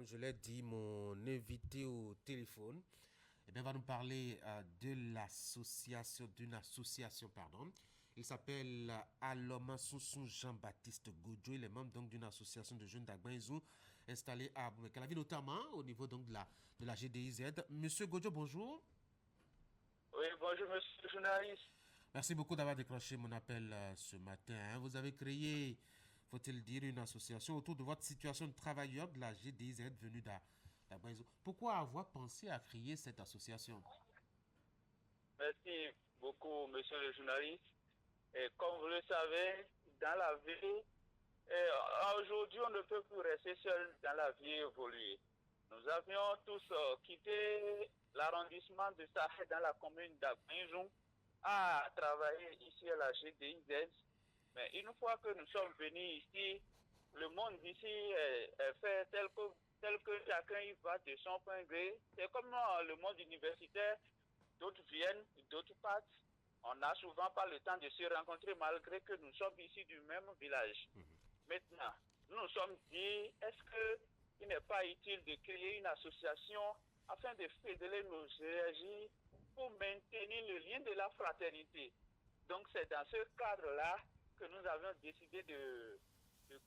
comme je l'ai dit, mon invité au téléphone va nous parler d'une association, pardon. Il s'appelle Aloma Soussou Jean-Baptiste Godjo. Il est membre donc d'une association de jeunes d'Agbanzou installée à Boumekalavi, notamment au niveau donc de la GDIZ. Monsieur Godjo, bonjour. Oui, bonjour, monsieur le journaliste. Merci beaucoup d'avoir décroché mon appel ce matin. Vous avez créé, faut-il dire, une association autour de votre situation de travailleur de la GDIZ venue d'Agbanzou. Pourquoi avoir pensé à créer cette association? Merci beaucoup, monsieur le journaliste. Et comme vous le savez, dans la vie, aujourd'hui, on ne peut plus rester seul dans la vie évoluée. Nous avions tous quitté l'arrondissement de Sahel dans la commune d'Agbanzou à travailler ici à la GDIZ. Mais une fois que nous sommes venus ici, le monde d'ici est fait tel que chacun y va de son point de vue. C'est comme le monde universitaire. D'autres viennent, d'autres partent. On n'a souvent pas le temps de se rencontrer malgré que nous sommes ici du même village. Maintenant, nous nous sommes dit, est-ce qu'il n'est pas utile de créer une association afin de fédérer nos énergies pour maintenir le lien de la fraternité? Donc c'est dans ce cadre-là que nous avons décidé de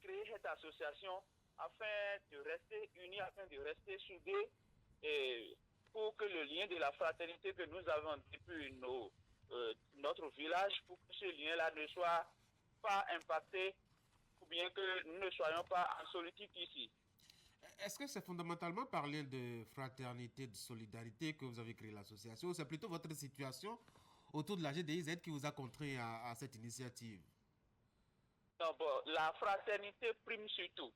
créer cette association afin de rester unis, afin de rester soudés et pour que le lien de la fraternité que nous avons depuis notre village, pour que ce lien-là ne soit pas impacté, ou bien que nous ne soyons pas en solitude ici. Est-ce que c'est fondamentalement par lien de fraternité, de solidarité que vous avez créé l'association, ou c'est plutôt votre situation autour de la GDIZ qui vous a contraint à cette initiative? Donc, bon, la fraternité prime surtout.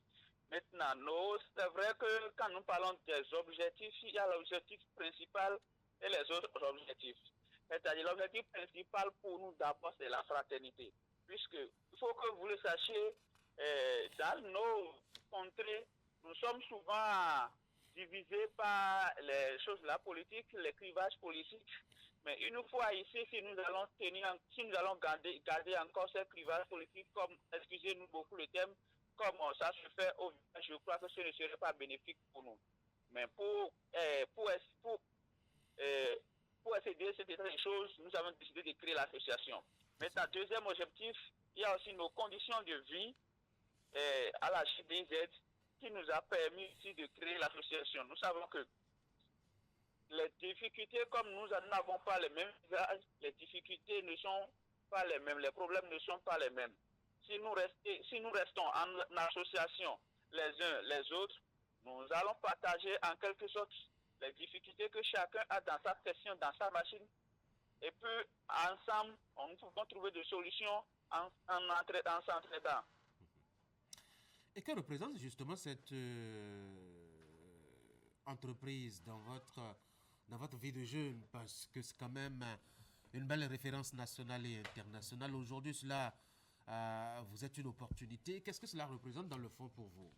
Maintenant, c'est vrai que quand nous parlons des objectifs, il y a l'objectif principal et les autres objectifs. C'est-à-dire l'objectif principal pour nous d'abord, c'est la fraternité. Puisque, il faut que vous le sachiez, dans nos contrées, nous sommes souvent divisés par les choses de la politique, les clivages politiques. Mais une fois ici, si nous allons garder encore ces clivages politiques, comme, excusez-nous beaucoup le thème, comme ça se fait au village, je crois que ce ne serait pas bénéfique pour nous. Mais pour essayer de ces choses, nous avons décidé de créer l'association. Maintenant, deuxième objectif, il y a aussi nos conditions de vie à la GDZ qui nous a permis ici de créer l'association. Nous savons que les difficultés, comme nous n'avons pas les mêmes visages, les difficultés ne sont pas les mêmes, les problèmes ne sont pas les mêmes. Si nous restons en association les uns les autres, nous allons partager en quelque sorte les difficultés que chacun a dans sa question, dans sa machine. Et puis, ensemble, on peut trouver des solutions en s'entraidant. Et que représente justement cette entreprise dans votre vie de jeune? Parce que c'est quand même une belle référence nationale et internationale. Aujourd'hui, cela vous êtes une opportunité. Qu'est-ce que cela représente dans le fond pour vous?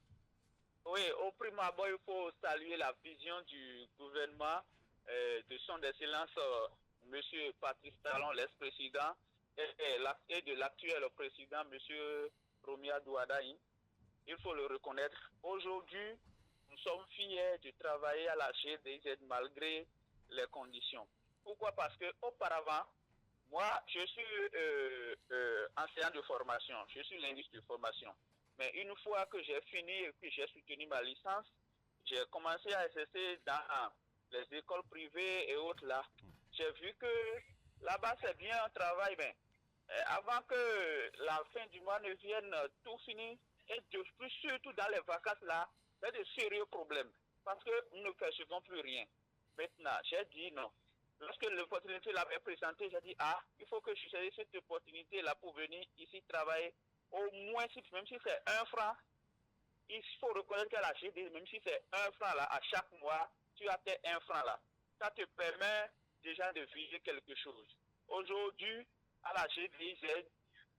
Oui, au prime abord, il faut saluer la vision du gouvernement de son excellence Monsieur Patrice Talon, l'ex-président, et de l'actuel président, Monsieur Romia Douadaï. Il faut le reconnaître. Aujourd'hui, nous sommes fiers de travailler à la GDZ malgré les conditions. Pourquoi? Parce que auparavant, moi, je suis enseignant de formation, je suis linguiste de formation. Mais une fois que j'ai fini et que j'ai soutenu ma licence, j'ai commencé à exercer dans les écoles privées et autres là. J'ai vu que là-bas, c'est bien un travail, mais avant que la fin du mois ne vienne, tout fini, et surtout dans les vacances là, il y a de sérieux problèmes. Parce que nous ne percevons plus rien. Maintenant, j'ai dit non. Lorsque l'opportunité l'avait présentée, j'ai dit, il faut que je saisisse cette opportunité-là pour venir ici travailler. Au moins, même si c'est 1 franc, il faut reconnaître qu'à la GD, même si c'est 1 franc là, à chaque mois, tu as tes 1 franc là. Ça te permet déjà de vivre quelque chose. Aujourd'hui, à la GDZ,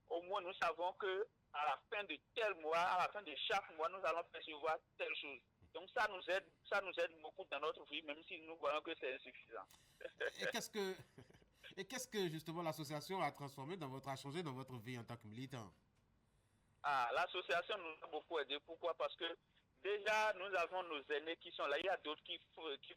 au moins nous savons que à la fin de tel mois, à la fin de chaque mois, nous allons percevoir telle chose. Donc ça nous aide beaucoup dans notre vie, même si nous voyons que c'est insuffisant. Et qu'est-ce que justement l'association a changé dans votre vie en tant que militant? L'association nous a beaucoup aidé. Pourquoi? Parce que déjà, nous avons nos aînés qui sont là. Il y a d'autres qui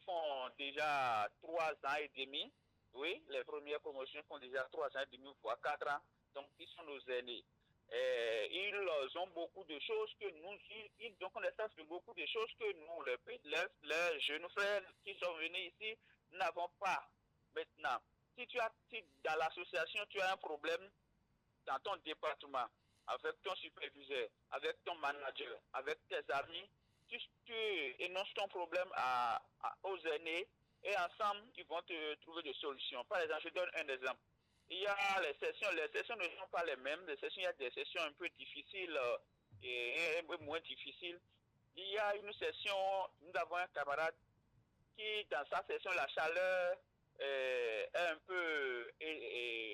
font déjà 3 ans et demi. Oui, les premières promotions font déjà 3 ans et demi, voire 4 ans. Donc, ils sont nos aînés. Ils ont beaucoup de choses que nous, ils ont connaissance de beaucoup de choses que nous, les jeunes frères qui sont venus ici, n'avons pas. Maintenant, si dans l'association, tu as un problème dans ton département, avec ton superviseur, avec ton manager, avec tes amis, tu énonces ton problème aux aînés et ensemble, ils vont te trouver des solutions. Par exemple, je donne un exemple. Il y a les sessions ne sont pas les mêmes. Il y a des sessions un peu difficiles et un peu moins difficiles. Il y a une session, nous avons un camarade qui, dans sa session, la chaleur est un peu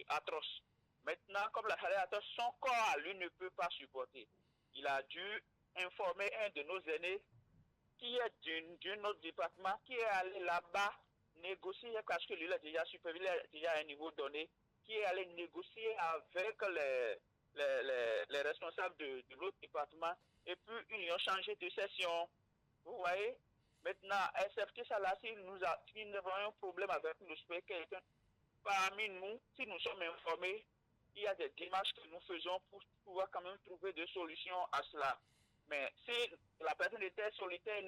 atroce. Maintenant, comme la chaleur est atroce, son corps, lui, ne peut pas supporter. Il a dû informer un de nos aînés qui est d'un autre département, qui est allé là-bas négocier, parce que lui, il a déjà supervisé, il a déjà un niveau donné, qui est allé négocier avec les responsables de l'autre département, et puis ils ont changé de session. Vous voyez? Maintenant, SFT, ça là, si nous avons un problème avec nous, quelqu'un parmi nous, si nous sommes informés, il y a des démarches que nous faisons pour pouvoir quand même trouver des solutions à cela. Mais si la personne était solitaire,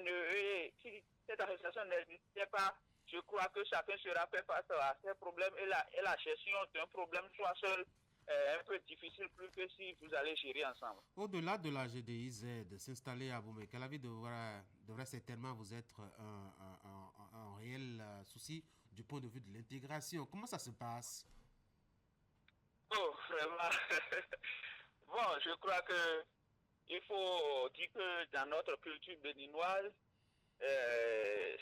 si cette association n'existait pas, je crois que chacun sera fait face à ces problèmes et la gestion d'un problème soit seul un peu difficile, plus que si vous allez gérer ensemble. Au-delà de la GDIZ, s'installer à Boumé-Calavi devrait certainement vous être un réel souci du point de vue de l'intégration. Comment ça se passe? Oh, vraiment. Bon, je crois que il faut dire que dans notre culture béninoise,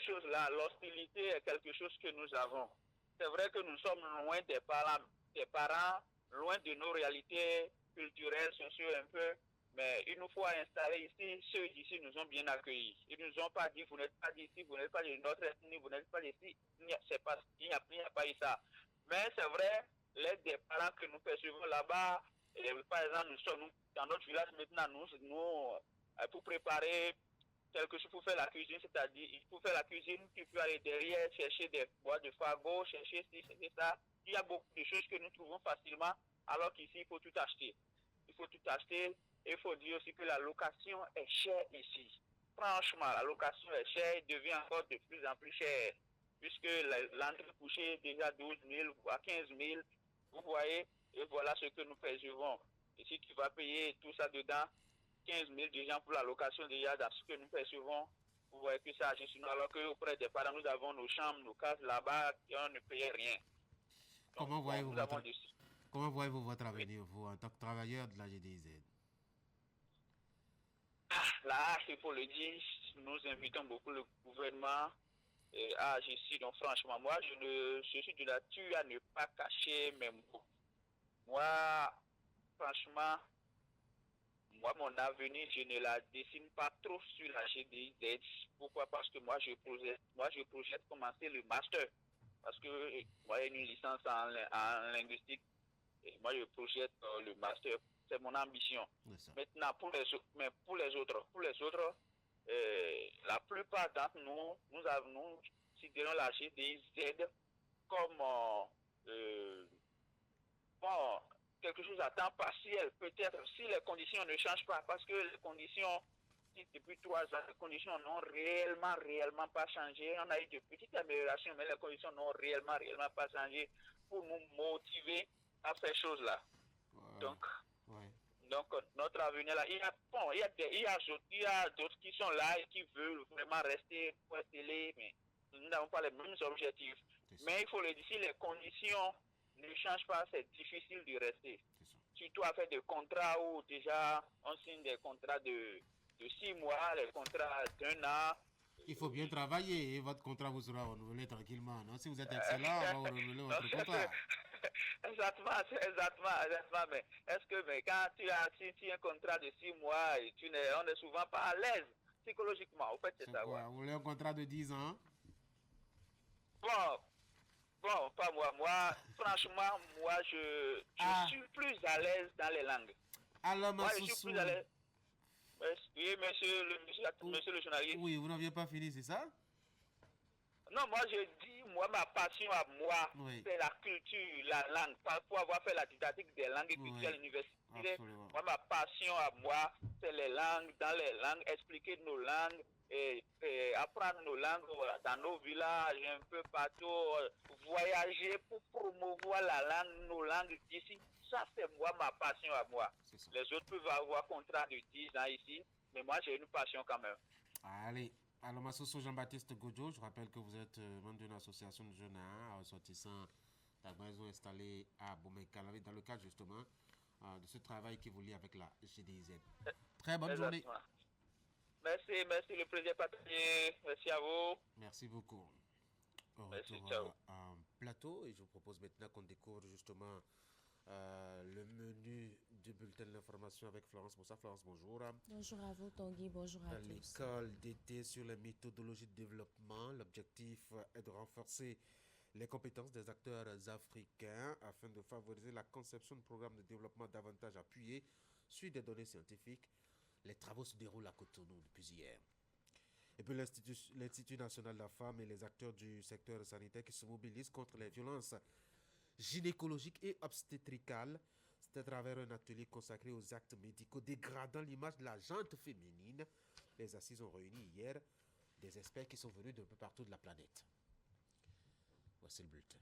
chose là, l'hostilité est quelque chose que nous avons. C'est vrai que nous sommes loin des parents, loin de nos réalités culturelles, sociales un peu, mais une fois installés ici, ceux d'ici nous ont bien accueillis. Ils ne nous ont pas dit, vous n'êtes pas d'ici, vous n'êtes pas de notre ethnie, vous n'êtes pas d'ici. Il n'y a pas eu ça. Mais c'est vrai, l'aide des parents que nous percevons là-bas, par exemple, nous sommes dans notre village maintenant, nous pour préparer quelque chose pour faire la cuisine, c'est-à-dire il faut faire la cuisine, tu peux aller derrière, chercher des boîtes de fagots, chercher ci, chercher ça. Il y a beaucoup de choses que nous trouvons facilement, alors qu'ici, il faut tout acheter. Il faut tout acheter, et il faut dire aussi que la location est chère ici. Franchement, la location est chère, elle devient encore de plus en plus chère, puisque l'entrée couchée est déjà 12 000 à 15 000, vous voyez, et voilà ce que nous percevons. Et si tu vas payer tout ça dedans, 15 000 déjà pour la location déjà dans ce que nous percevons, vous voyez que ça agit sur nous, alors qu'auprès des parents, nous avons nos chambres, nos cases là-bas, et on ne payait rien. Donc, comment voyez-vous votre avenir, vous, en tant que travailleur de la GDIZ? Là, il faut le dire, nous invitons beaucoup le gouvernement à agir ici. Donc, franchement, moi, je suis de nature à ne pas cacher mes mots. Moi, franchement, mon avenir, je ne la dessine pas trop sur la GDIZ. Pourquoi? Parce que moi, je projette commencer le master. Parce que moi, j'ai une licence en linguistique. Et moi, je projette le master. C'est mon ambition. Maintenant, pour les autres, la plupart d'entre nous, nous considérons la GDIZ comme quelque chose à temps partiel, peut-être, si les conditions ne changent pas, parce que les conditions, depuis 3 ans, les conditions n'ont réellement pas changé. On a eu de petites améliorations, mais les conditions n'ont réellement pas changé pour nous motiver à faire choses là. Ouais. Donc, notre avenir là, il y a d'autres qui sont là et qui veulent vraiment rester pour télé, mais nous n'avons pas les mêmes objectifs. Mais il faut le dire, si les conditions ne change pas, c'est difficile de rester. Surtout à faire des contrats où déjà on signe des contrats de 6 mois, les contrats d'1 an. Il faut bien travailler et votre contrat vous sera renouvelé tranquillement. Non? Si vous êtes excellent, on va vous renouveler votre contrat. Exactement. Mais est-ce que quand tu as un contrat de 6 mois, on n'est souvent pas à l'aise psychologiquement. En fait, c'est ça. Quoi? Vous voulez un contrat de 10 ans? Bon, pas moi. Moi, franchement, je suis plus à l'aise dans les langues. Alors, moi, je suis plus à l'aise. Oui, monsieur le journaliste. Oui, vous n'aviez pas fini, c'est ça? Non, moi je dis, moi, ma passion à moi, Oui. c'est la culture, la langue. Pour avoir fait la didactique des langues et culturelles Oui, universitaires, absolument. moi, ma passion à moi, c'est les langues, dans les langues, expliquer nos langues, et apprendre nos langues dans nos villages, un peu partout, voyager pour promouvoir la langue, nos langues d'ici. Ça, c'est moi, ma passion à moi. C'est ça. Les autres peuvent avoir contrat de 10 ans ici, mais moi, j'ai une passion quand même. Allez. Alors, Massoso Jean-Baptiste Godjo, je rappelle que vous êtes membre d'une association de jeunes ressortissants d'Agbazo installés à Boumekalavi dans le cadre justement de ce travail qui vous lie avec la GDIZ. Très bonne journée. Exactement. Merci, le plaisir partagé. Merci à vous. Merci beaucoup. Au Merci, retour ciao. en plateau et je vous propose maintenant qu'on découvre justement le menu du bulletin de l'information avec Florence Moussa. Florence, bonjour. Bonjour à vous, Tanguy. Bonjour à tous. L'école d'été sur les méthodologies de développement. L'objectif est de renforcer les compétences des acteurs africains afin de favoriser la conception de programmes de développement davantage appuyés sur des données scientifiques. Les travaux se déroulent à Cotonou depuis hier. Et puis l'Institut national de la femme et les acteurs du secteur sanitaire qui se mobilisent contre les violences gynécologiques et obstétricales. C'est à travers un atelier consacré aux actes médicaux dégradant l'image de la jante féminine. Les assises ont réuni hier des experts qui sont venus d'un peu partout de la planète. Voici le bulletin.